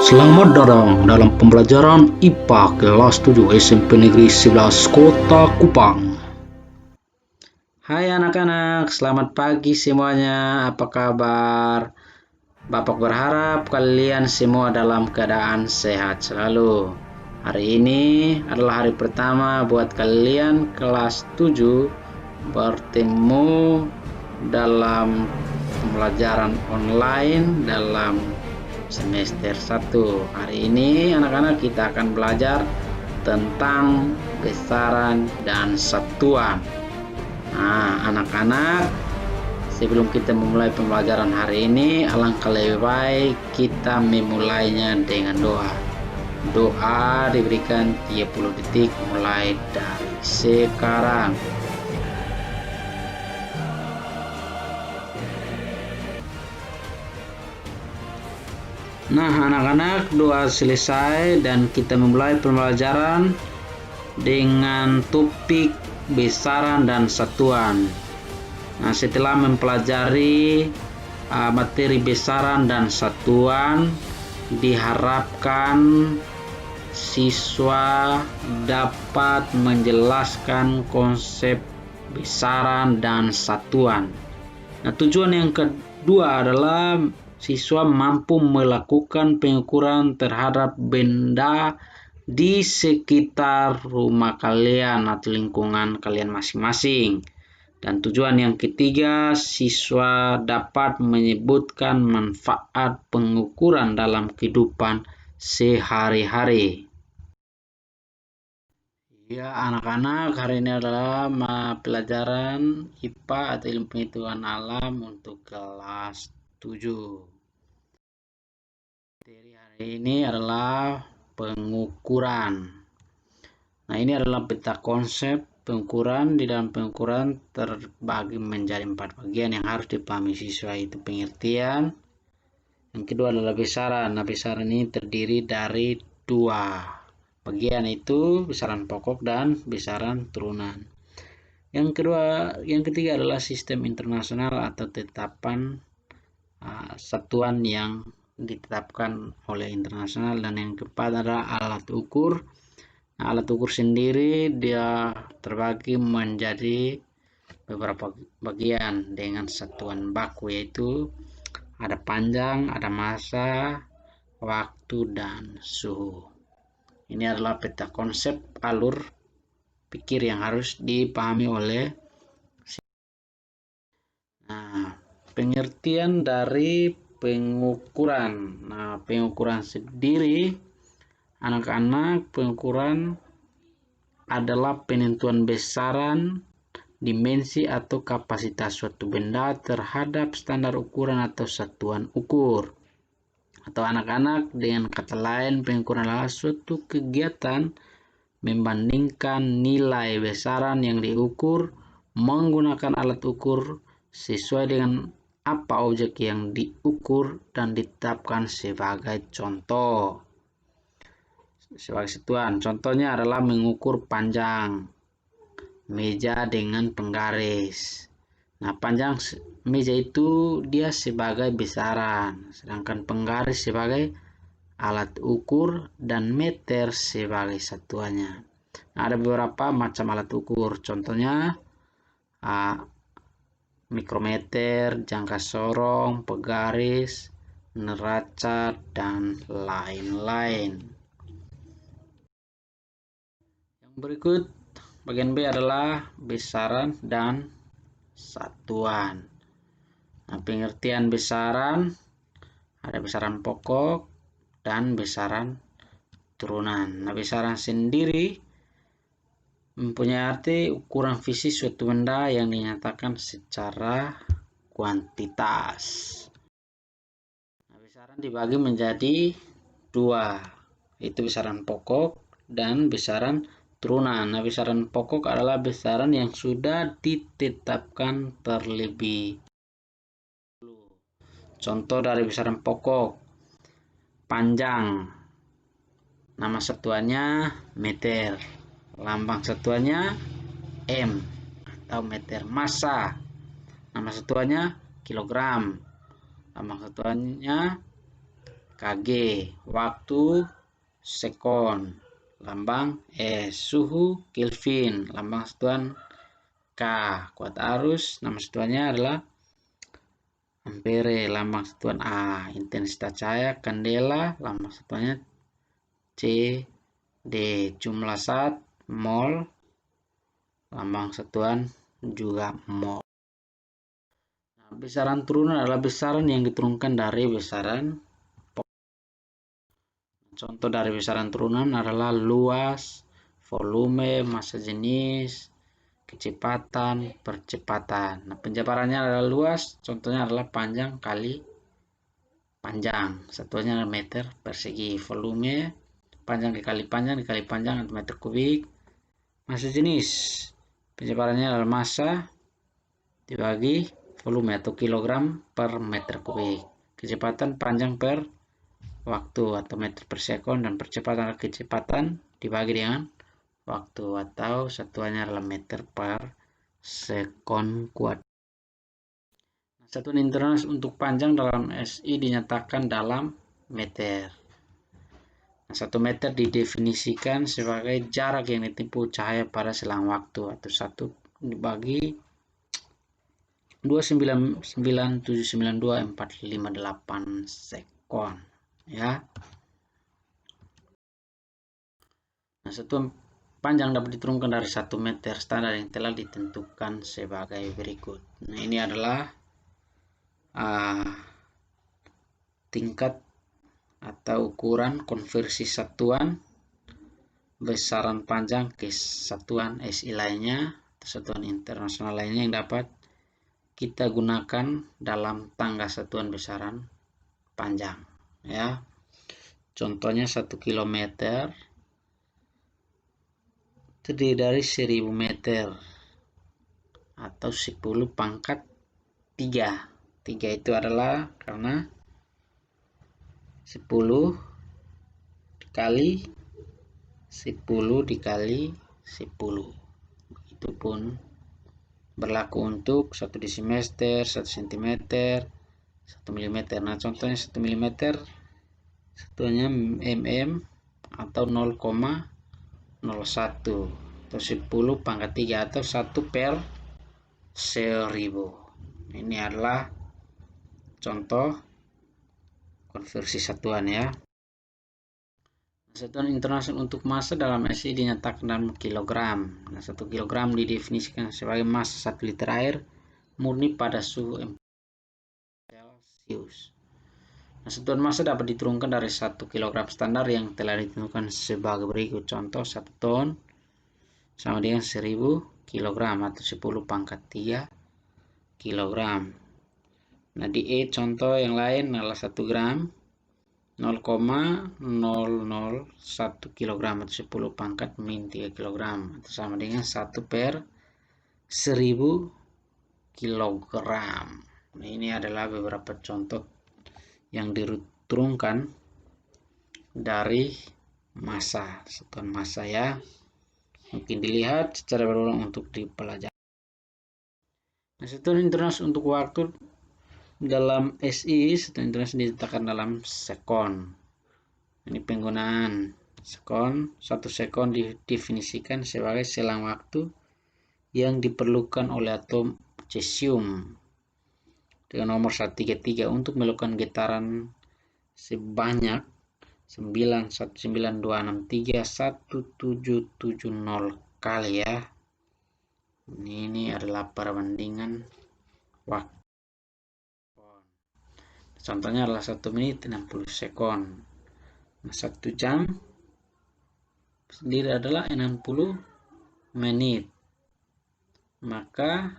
Selamat datang dalam pembelajaran IPA kelas 7 SMP Negeri 11 Kota Kupang. Hai anak-anak, selamat pagi semuanya. Apa kabar? Bapak berharap kalian semua dalam keadaan sehat selalu. Hari ini adalah hari pertama buat kalian kelas 7 bertemu dalam pembelajaran online dalam semester 1. Hari ini anak-anak kita akan belajar tentang besaran dan satuan. Nah, anak-anak, sebelum kita memulai pembelajaran hari ini, alangkah lebih baik kita memulainya dengan doa. Doa diberikan 30 detik mulai dari sekarang. Nah, anak-anak, doa selesai dan kita memulai pembelajaran dengan topik besaran dan satuan. Nah, setelah mempelajari materi besaran dan satuan, diharapkan siswa dapat menjelaskan konsep besaran dan satuan. Nah, tujuan yang kedua adalah siswa mampu melakukan pengukuran terhadap benda di sekitar rumah kalian atau lingkungan kalian masing-masing. Dan tujuan yang ketiga, siswa dapat menyebutkan manfaat pengukuran dalam kehidupan sehari-hari. Ya, anak-anak, hari ini adalah pelajaran IPA atau ilmu pengetahuan alam untuk kelas 7. Materi hari ini adalah pengukuran. Nah, ini adalah peta konsep pengukuran. Di dalam pengukuran terbagi menjadi 4 bagian yang harus dipahami siswa, itu pengertian. Yang kedua adalah besaran. Nah, besaran ini terdiri dari 2 bagian, itu besaran pokok dan besaran turunan. Yang ketiga adalah sistem internasional atau tetapan satuan yang ditetapkan oleh internasional. Dan yang keempat adalah alat ukur. Nah, alat ukur sendiri dia terbagi menjadi beberapa bagian dengan satuan baku, yaitu ada panjang, ada massa, waktu, dan suhu. Ini adalah peta konsep alur pikir yang harus dipahami oleh. Nah, pengertian dari pengukuran. Nah, pengukuran sendiri, anak-anak, pengukuran adalah penentuan besaran, dimensi atau kapasitas suatu benda terhadap standar ukuran atau satuan ukur. Atau anak-anak, dengan kata lain, pengukuran adalah suatu kegiatan membandingkan nilai besaran yang diukur menggunakan alat ukur sesuai dengan apa objek yang diukur dan ditetapkan sebagai contoh. Sebagai satuan, contohnya adalah mengukur panjang meja dengan penggaris. Nah, panjang meja itu dia sebagai besaran, sedangkan penggaris sebagai alat ukur dan meter sebagai satuannya. Nah, ada beberapa macam alat ukur, contohnya mikrometer, jangka sorong, penggaris, neraca, dan lain-lain. Yang berikut, bagian B adalah besaran dan satuan. Nah, pengertian besaran, ada besaran pokok dan besaran turunan. Nah, besaran sendiri mempunyai arti ukuran fisik suatu benda yang dinyatakan secara kuantitas. Nah, besaran dibagi menjadi 2, yaitu besaran pokok dan besaran turunan. Nah, besaran pokok adalah besaran yang sudah ditetapkan terlebih dahulu. Contoh dari besaran pokok, panjang, nama satuannya meter, lambang satuannya M atau meter. Massa, nama satuannya kilogram, lambang satuannya kg, waktu sekon, lambang S, suhu Kelvin, lambang satuan K, kuat arus nama satuannya adalah ampere, lambang satuan A, intensitas cahaya kandela, lambang satuannya C, D, jumlah zat mol, lambang satuan juga mol. Nah, besaran turunan adalah besaran yang diturunkan dari besaran. Contoh dari besaran turunan adalah luas, volume, massa jenis, kecepatan, percepatan. Nah, penjabarannya adalah luas, contohnya adalah panjang kali panjang, satuannya adalah meter persegi. Volume, panjang dikali panjang atau meter kubik. Massa jenis, penjabarannya adalah massa dibagi volume atau kilogram per meter kubik. Kecepatan panjang per waktu atau meter per sekon, dan percepatan atau kecepatan dibagi dengan waktu atau satuannya adalah meter per sekon kuadrat. Satuan internal untuk panjang dalam SI dinyatakan dalam meter. Nah, 1 meter didefinisikan sebagai jarak yang ditempuh cahaya pada selang waktu, atau 1 dibagi 299792458 sekon ya. Nah, satuan panjang dapat diturunkan dari 1 meter standar yang telah ditentukan sebagai berikut. Nah, ini adalah tingkat atau ukuran konversi satuan besaran panjang ke satuan SI lainnya atau satuan internasional lainnya yang dapat kita gunakan dalam tangga satuan besaran panjang ya. Contohnya 1 km terdiri dari 1000 meter atau 10 pangkat 3. 3 itu adalah karena 10 dikali 10 dikali 10. Itu pun berlaku untuk 1 desimeter, 1 cm, 1 mm. Nah, contohnya 1 mm satuannya mm atau 0,01 atau 10 pangkat 3 atau 1 per 1000. Ini adalah contoh konversi satuan ya. Satuan internasional untuk massa dalam SI dinyatakan dalam kilogram. Nah, 1 kilogram didefinisikan sebagai massa 1 liter air murni pada suhu 4 Celcius. Nah, satuan massa dapat diturunkan dari 1 kilogram standar yang telah ditentukan sebagai berikut. Contoh 1 ton sama dengan 1000 kilogram atau 10 pangkat 3 kilogram. Nah, di contoh yang lain adalah 1 gram 0,001 kg atau 10 pangkat min 3 kg atau sama dengan 1 per 1000 kg. Nah, ini adalah beberapa contoh yang diturunkan dari massa, satuan massa ya. Mungkin dilihat secara berulang untuk dipelajari. Nah, satuan internasional untuk waktu dalam SI, satuan internasional diletakkan dalam sekon. Ini penggunaan sekon. 1 sekon didefinisikan sebagai selang waktu yang diperlukan oleh atom cesium dengan nomor 133 untuk melakukan getaran sebanyak 919263170 kali ya. Ini adalah perbandingan waktu. Contohnya adalah 1 menit 60 sekon. Nah, 1 jam sendiri adalah 60 menit. Maka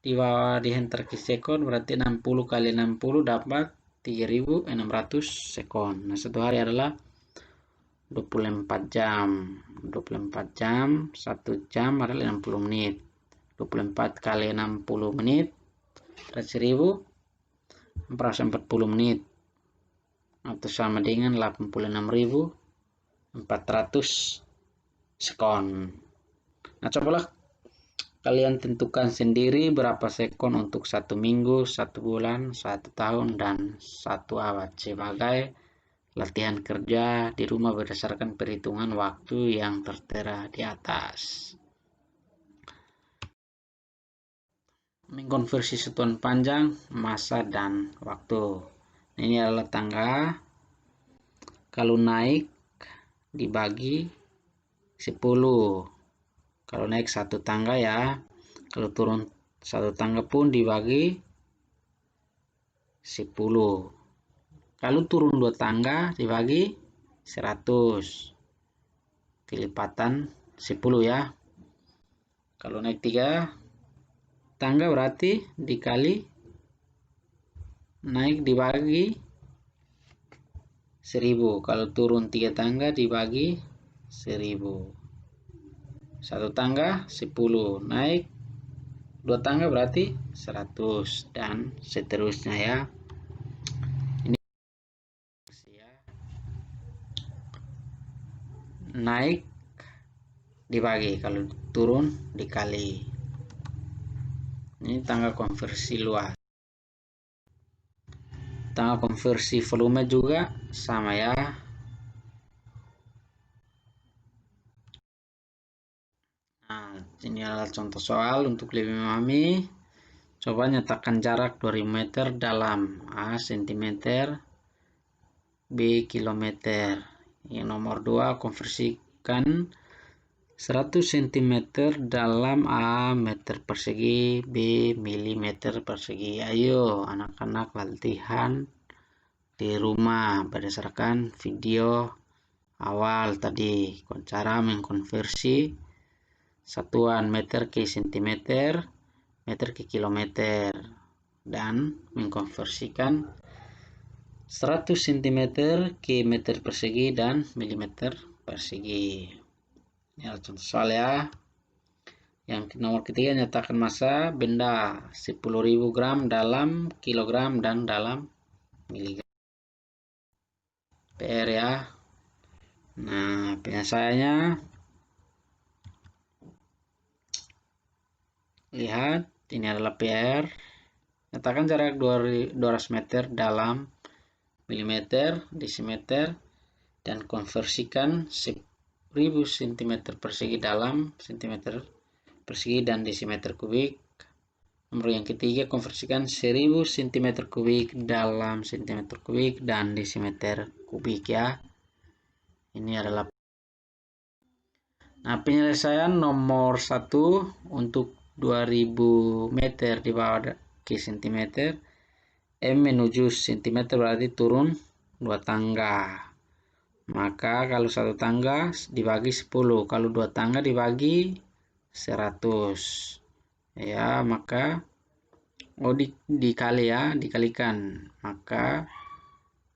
di enter ke sekon berarti 60 kali 60 dapat 3600 sekon. Nah, 1 hari adalah 24 jam. 24 jam, 1 jam adalah 60 menit. 24 kali 60 menit berarti 1440 menit atau sama dengan 86.400 sekon. Nah, cobalah kalian tentukan sendiri berapa sekon untuk 1 minggu, 1 bulan, 1 tahun, dan 1 abad sebagai latihan kerja di rumah berdasarkan perhitungan waktu yang tertera di atas. Mengkonversi satuan panjang, massa, dan waktu. Ini adalah tangga. Kalau naik dibagi 10. Kalau naik 1 tangga ya. Kalau turun 1 tangga pun dibagi 10. Kalau turun 2 tangga dibagi 100. Kelipatan 10 ya. Kalau naik 3 tangga berarti dikali naik dibagi 1000. Kalau turun 3 tangga dibagi 1000. 1 tangga 10, naik 2 tangga berarti 100, dan seterusnya ya. Ini ya. Naik dibagi, kalau turun dikali. Ini tangga konversi luas. Tangga konversi volume juga sama ya. Nah, ini adalah contoh soal untuk lebih memahami. Coba nyatakan jarak 2000 meter dalam A cm, B kilometer. Yang nomor 2, konversikan 100 cm dalam A meter persegi, B milimeter persegi. Ayo anak-anak latihan di rumah berdasarkan video awal tadi. Cara mengkonversi satuan meter ke cm, meter ke kilometer, dan mengkonversikan 100 cm ke meter persegi dan milimeter persegi. Ini adalah contoh soal ya. Yang nomor ketiga, nyatakan massa benda 10.000 gram dalam kilogram dan dalam miligram. PR ya. Nah, penyelesaiannya lihat, ini adalah PR. Nyatakan jarak 200 meter dalam milimeter, desimeter, dan konversikan 1000 cm persegi dalam cm persegi dan desimeter kubik. Nomor yang ketiga, konversikan 1000 cm kubik dalam cm kubik dan desimeter kubik ya. Ini adalah. Nah, penyelesaian nomor 1 untuk 2000 meter di bawah ke cm, M menuju cm berarti turun 2 tangga. Maka kalau 1 tangga dibagi 10, kalau 2 tangga dibagi 100. Ya, maka dikali ya, dikalikan. Maka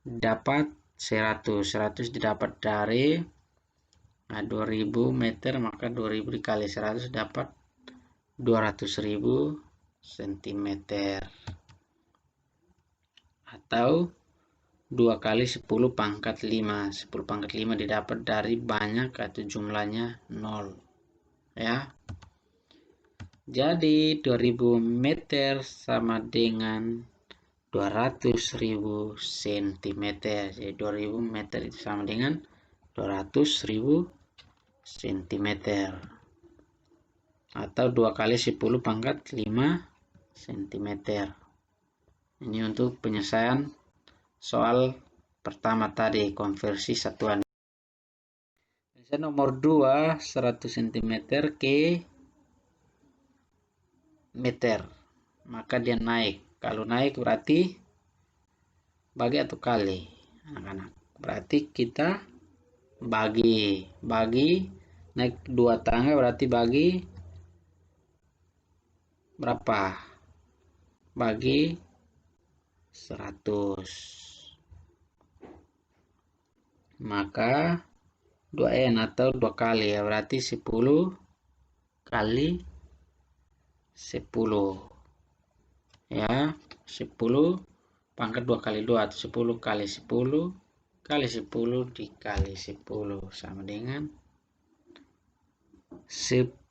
dapat 100. 100 didapat dari 2000 meter, maka 2000 dikali 100 dapat 200.000 cm. Atau 2 kali 10 pangkat 5. 10 pangkat 5 didapat dari banyak atau jumlahnya 0. Ya. Jadi 2000 meter sama dengan 200.000 cm. Jadi 2000 meter itu sama dengan 200.000 cm. Atau 2 kali 10 pangkat 5 cm. Ini untuk penyelesaian soal pertama tadi, konversi satuan. Nomor 2, 100 cm ke meter. Maka dia naik. Kalau naik berarti bagi atau kali, anak-anak. Berarti kita bagi naik 2 tangga berarti bagi berapa? Bagi 100. Maka 2N atau 2 kali ya, berarti 10 kali 10 ya, 10 pangkat 2 kali 2 atau 10 kali 10 kali 10 dikali 10 sama dengan 10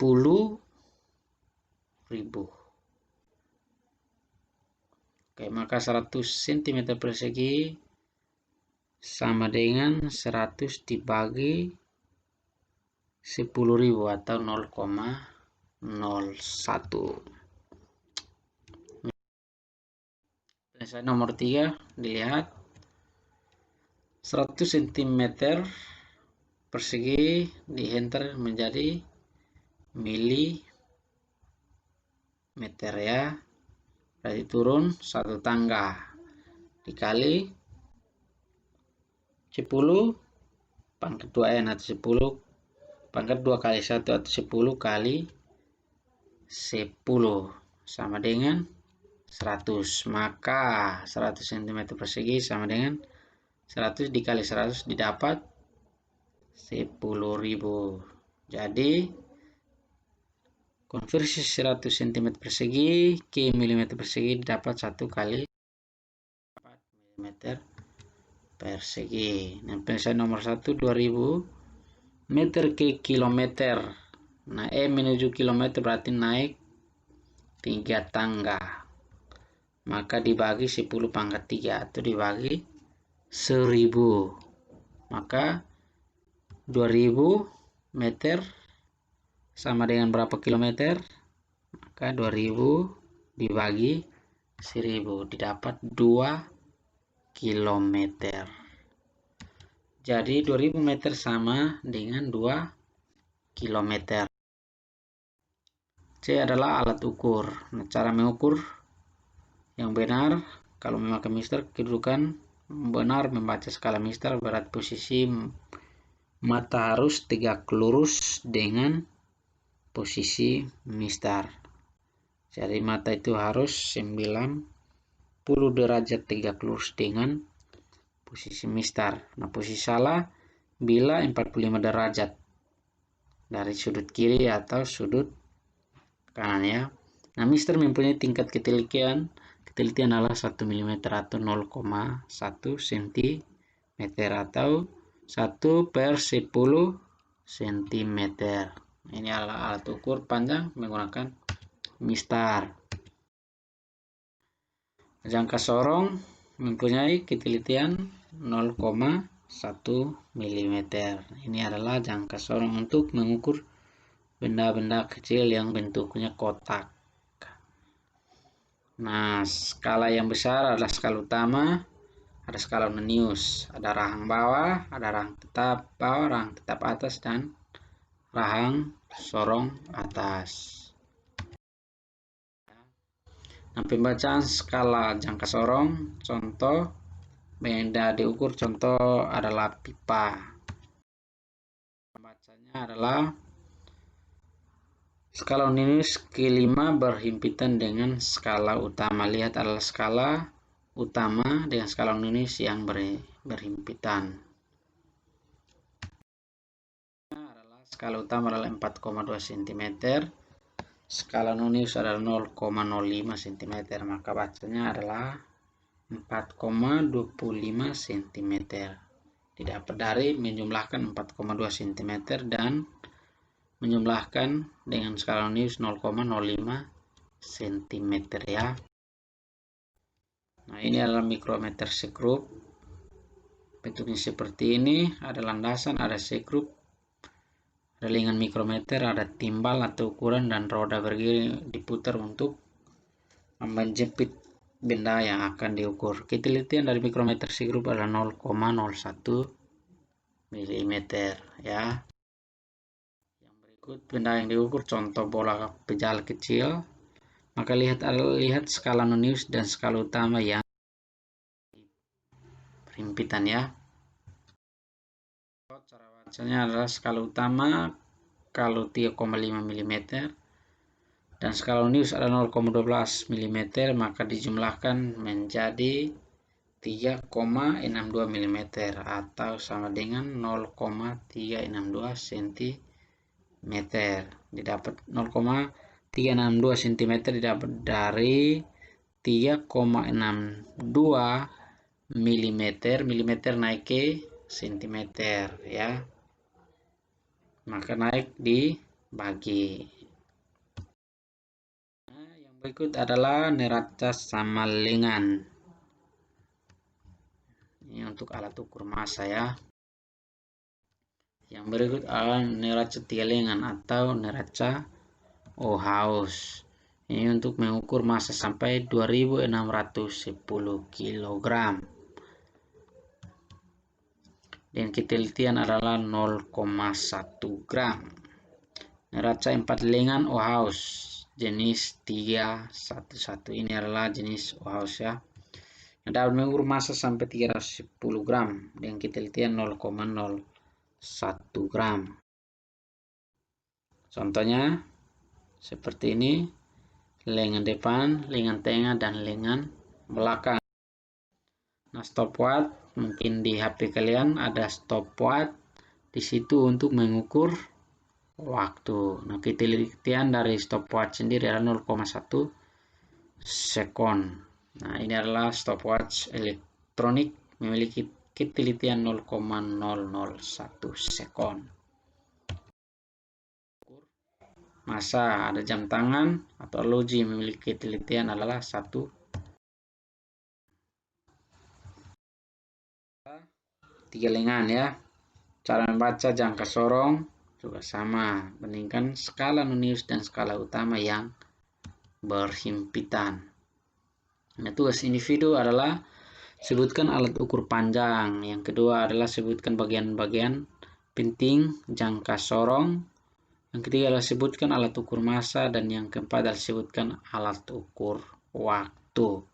Oke, maka 100 cm persegi sama dengan 100 dibagi 10.000 atau 0,01. Penyelesaian nomor 3 dilihat 100 cm persegi dienter menjadi milimeter ya. Berarti turun 1 tangga dikali 10 pangkat 2n atau 10 pangkat 2 kali 1 atau 10 kali 10 sama dengan 100. Maka 100 cm persegi sama dengan 100 dikali 100 didapat 10.000. Jadi konversi 100 cm persegi ke mm persegi didapat 1 kali 4 mm persegi. Nah, penyelesaian nomor 1 2000 meter ke kilometer. Nah, menuju kilometer berarti naik 3 tangga. Maka dibagi 10 pangkat 3 atau dibagi 1000. Maka 2000 meter sama dengan berapa kilometer? Maka 2000 dibagi 1000 didapat 2 kilometer. Jadi 2000 meter sama dengan 2 kilometer. C adalah alat ukur. Nah, cara mengukur yang benar kalau memakai Mister, kedudukan benar membaca skala Mister, berat posisi mata harus tegak lurus dengan posisi Mister. Jadi mata itu harus 90 derajat tegak lurus dengan posisi Mister. Nah, posisi salah bila 45 derajat dari sudut kiri atau sudut kanan ya. Nah, Mister mempunyai tingkat ketelitian adalah 1 mm atau 0,1 cm atau 1/10 cm. Ini adalah alat ukur panjang menggunakan Mister. Jangka sorong mempunyai ketelitian 0,1 mm. Ini adalah jangka sorong untuk mengukur benda-benda kecil yang bentuknya kotak. Nah, skala yang besar adalah skala utama, ada skala Nonius, ada rahang bawah, ada rahang tetap bawah, rahang tetap atas, dan rahang sorong atas. Nah, pembacaan skala jangka sorong, contoh benda diukur, contoh adalah pipa. Pembacanya adalah skala Nonius kelima berhimpitan dengan skala utama. Lihat adalah skala utama dengan skala Nonius yang berhimpitan. Skala utama adalah 4,2 cm, skala Nonius adalah 0,05 cm, maka bacanya adalah 4,25 cm. Didapat dari menjumlahkan 4,2 cm dan menjumlahkan dengan skala Nonius 0,05 cm ya. Nah, ini adalah mikrometer sekrup. Bentuknya seperti ini, ada landasan, ada sekrup, ada lingan mikrometer, ada timbal atau ukuran, dan roda bergiring diputar untuk menjepit benda yang akan diukur. Ketelitian dari mikrometer sekrup adalah 0,01 mm ya. Yang berikut benda yang diukur, contoh bola pejal kecil. Maka lihat skala Nonius dan skala utama yang berhimpitan ya. Cara bacanya adalah skala utama kalau 3,5 mm dan skala Nonius adalah 0,12 mm, maka dijumlahkan menjadi 3,62 mm atau sama dengan 0,362 cm. Didapat 0,362 cm didapat dari 3,62 mm, naik ke cm ya. Maka naik dibagi Berikut adalah neraca sama lengan. Ini untuk alat ukur massa ya. Yang berikut adalah neraca tiga lengan atau neraca Ohaus. Ini untuk mengukur massa sampai 2610 kg. Dan ketelitian adalah 0,1 gram. Neraca 4 lengan Ohaus jenis 311. Ini adalah jenis Ohaus ya. Yang dapat mengukur massa sampai 310 gram dengan ketelitian 0,01 gram. Contohnya seperti ini, lengan depan, lengan tengah, dan lengan belakang. Nah, stopwatch mungkin di HP kalian ada stopwatch di situ untuk mengukur waktu. Nah, ketelitian dari stopwatch sendiri adalah 0,1 sekon. Nah, ini adalah stopwatch elektronik memiliki ketelitian 0,001 sekon. Massa ada jam tangan atau logi memiliki ketelitian adalah 1. Tiga lengan ya. Cara membaca jangka sorong juga sama, bandingkan skala nonius dan skala utama yang berhimpitan. Nah, tugas individu adalah sebutkan alat ukur panjang. Yang kedua adalah sebutkan bagian-bagian penting jangka sorong. Yang ketiga adalah sebutkan alat ukur massa, dan yang keempat adalah sebutkan alat ukur waktu.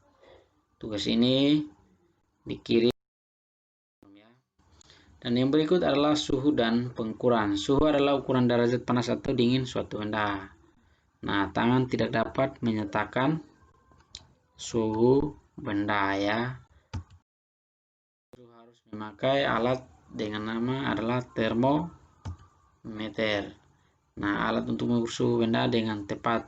Tugas ini dikirim ya. Dan yang berikut adalah suhu dan pengukuran. Suhu adalah ukuran derajat panas atau dingin suatu benda. Nah, tangan tidak dapat menyatakan suhu benda ya. Harus memakai alat dengan nama adalah termometer. Nah, alat untuk mengukur suhu benda dengan tepat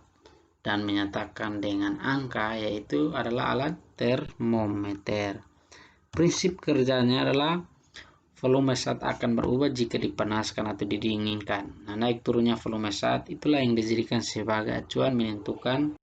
dan menyatakan dengan angka yaitu adalah alat termometer. Prinsip kerjanya adalah volume zat akan berubah jika dipanaskan atau didinginkan. Nah, naik turunnya volume zat itulah yang dijadikan sebagai acuan menentukan